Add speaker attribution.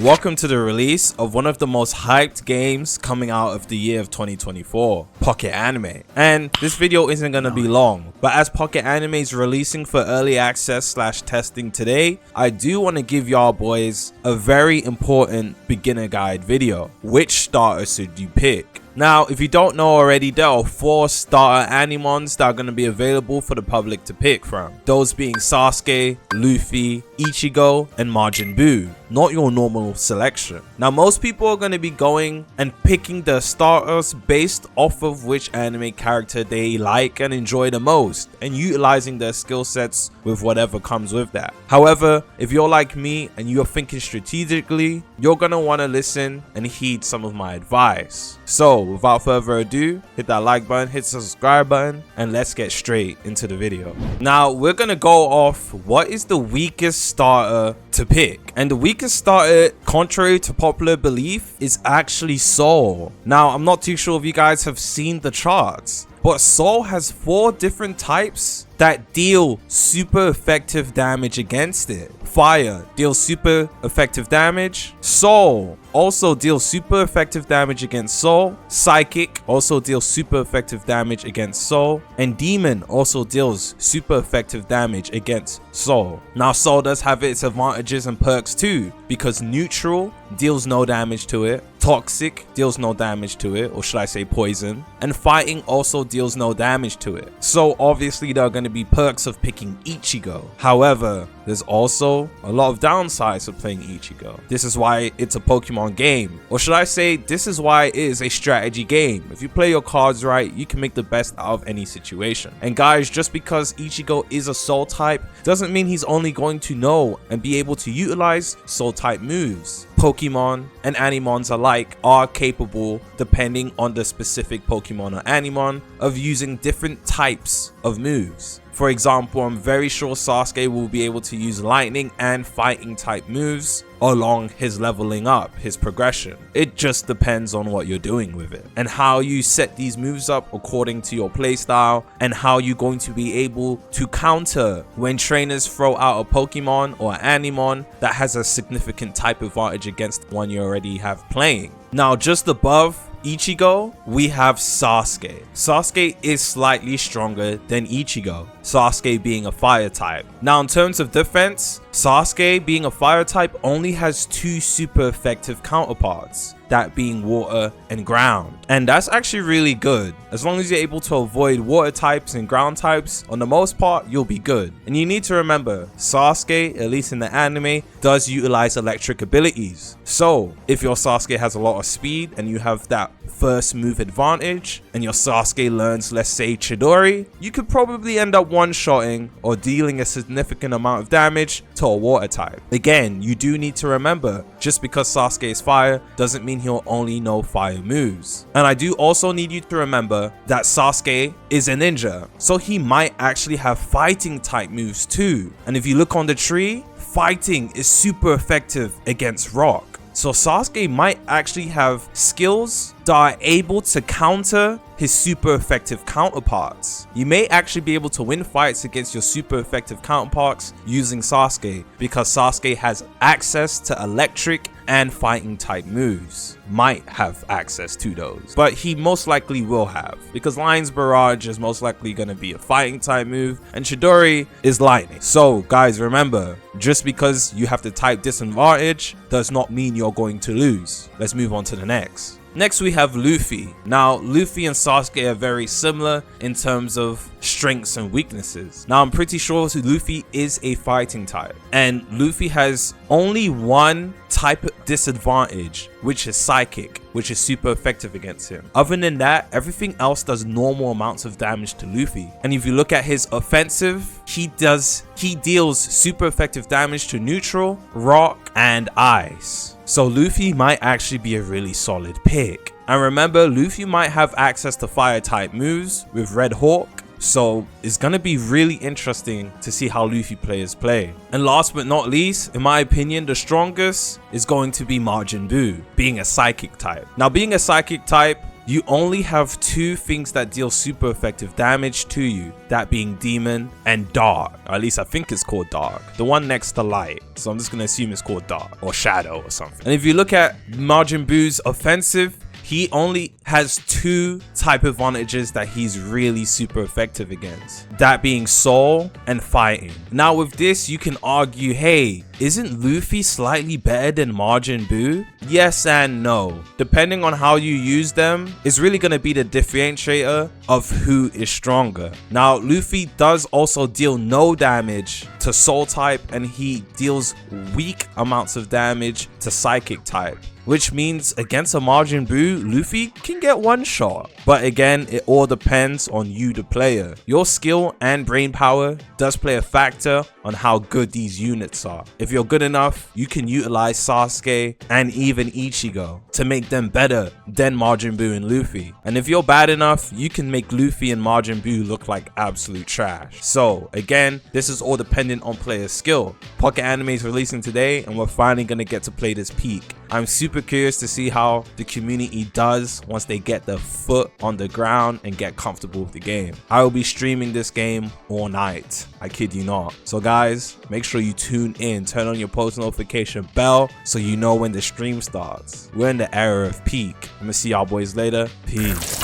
Speaker 1: Welcome to the release of one of the most hyped games coming out of the year of 2024, Pocket Anime. And this video isn't going to be long, but as Pocket Anime is releasing for early access / testing today, I do want to give y'all boys a very important beginner guide video. Which starter should you pick? Now, if you don't know already, there are 4 starter animons that are going to be available for the public to pick from. Those being Sasuke, Luffy, Ichigo, and Majin Buu. Not your normal selection. Now, most people are going to be going and picking the starters based off of which anime character they like and enjoy the most, and utilizing their skill sets with whatever comes with that. However, if you're like me and you're thinking strategically, you're going to want to listen and heed some of my advice. So, without further ado, hit that like button, hit the subscribe button, and let's get straight into the video. Now, we're going to go off what is the weakest starter to pick. And the weakest starter, contrary to popular belief, is actually Soul. Now, I'm not too sure if you guys have seen the charts, but Soul has 4 different types that deal super effective damage against it. Fire deals super effective damage. Soul also deals super effective damage against Soul. Psychic also deals super effective damage against Soul. And Demon also deals super effective damage against Soul. Now, Soul does have its advantages and perks too, because Neutral deals no damage to it. Toxic deals no damage to it, or should I say poison. And Fighting also deals no damage to it. So obviously there are going to be perks of picking Ichigo. However, there's also a lot of downsides of playing Ichigo. This is why it's a Pokemon game. Or should I say, this is why it is a strategy game. If you play your cards right, you can make the best out of any situation. And guys, just because Ichigo is a Soul type doesn't mean he's only going to know and be able to utilize Soul type moves. Pokemon and Animons alike are capable, depending on the specific Pokemon or Animon, of using different types of moves. For example, I'm very sure Sasuke will be able to use lightning and fighting type moves along his leveling up, his progression. It just depends on what you're doing with it and how you set these moves up according to your playstyle, and how you're going to be able to counter when trainers throw out a Pokemon or Animon that has a significant type advantage against the one you already have playing. Now, just above Ichigo, we have Sasuke. Sasuke is slightly stronger than Ichigo, Sasuke being a fire type. Now, in terms of defense, Sasuke being a fire type only has 2 super effective counterparts, that being water and ground. And that's actually really good. As long as you're able to avoid water types and ground types, on the most part, you'll be good. And you need to remember, Sasuke, at least in the anime, does utilize electric abilities. So, if your Sasuke has a lot of speed and you have that first move advantage, and your Sasuke learns, let's say, Chidori, you could probably end up one-shotting or dealing a significant amount of damage to a water type. Again, you do need to remember, just because Sasuke is fire doesn't mean he'll only know fire moves. And I do also need you to remember that Sasuke is a ninja, so he might actually have fighting type moves too. And if you look on the tree, fighting is super effective against rock. So Sasuke might actually have skills that are able to counter his super effective counterparts. You may actually be able to win fights against your super effective counterparts using Sasuke, because Sasuke has access to electric and fighting type moves. Might have access to those, but he most likely will have, because Lion's Barrage is most likely going to be a fighting type move, and Chidori is lightning. So guys, remember, just because you have the type disadvantage does not mean you're going to lose. Let's move on to the next. Next, we have Luffy. Now, Luffy and Sasuke are very similar in terms of strengths and weaknesses. Now, I'm pretty sure Luffy is a fighting type, and Luffy has only one type disadvantage, which is Psychic, which is super effective against him. Other than that, everything else does normal amounts of damage to Luffy. And if you look at his offensive, he deals super effective damage to neutral, rock, and ice. So Luffy might actually be a really solid pick. And remember, Luffy might have access to fire type moves with Red Hawk, so it's gonna be really interesting to see how Luffy players play. And last but not least, in my opinion, the strongest is going to be Majin Buu, being a psychic type. Now, being a psychic type, you only have 2 things that deal super effective damage to you, that being Demon and Dark. Or at least I think it's called Dark. The one next to Light. So I'm just gonna assume it's called Dark or Shadow or something. And if you look at Majin Buu's offensive, he only has 2 type advantages that he's really super effective against, that being Soul and Fighting. Now with this, you can argue, hey, isn't Luffy slightly better than Majin Buu? Yes and no. Depending on how you use them, is really going to be the differentiator of who is stronger. Now, Luffy does also deal no damage to Soul type, and he deals weak amounts of damage to Psychic type, which means against a Majin Buu, Luffy can get one shot. But again, it all depends on you, the player. Your skill and brain power does play a factor on how good these units are. If you're good enough, you can utilize Sasuke and even Ichigo to make them better than Majin Buu and Luffy. And if you're bad enough, you can make Luffy and Majin Buu look like absolute trash. So again, this is all dependent on player skill. Pocket Anime is releasing today, and we're finally gonna get to play this peak. I'm super curious to see how the community does once they get their foot on the ground and get comfortable with the game. I will be streaming this game all night. I kid you not. So guys, make sure you tune in, turn on your post notification bell so you know when the stream starts. We're in the era of peak. I'm gonna see y'all boys later. Peace.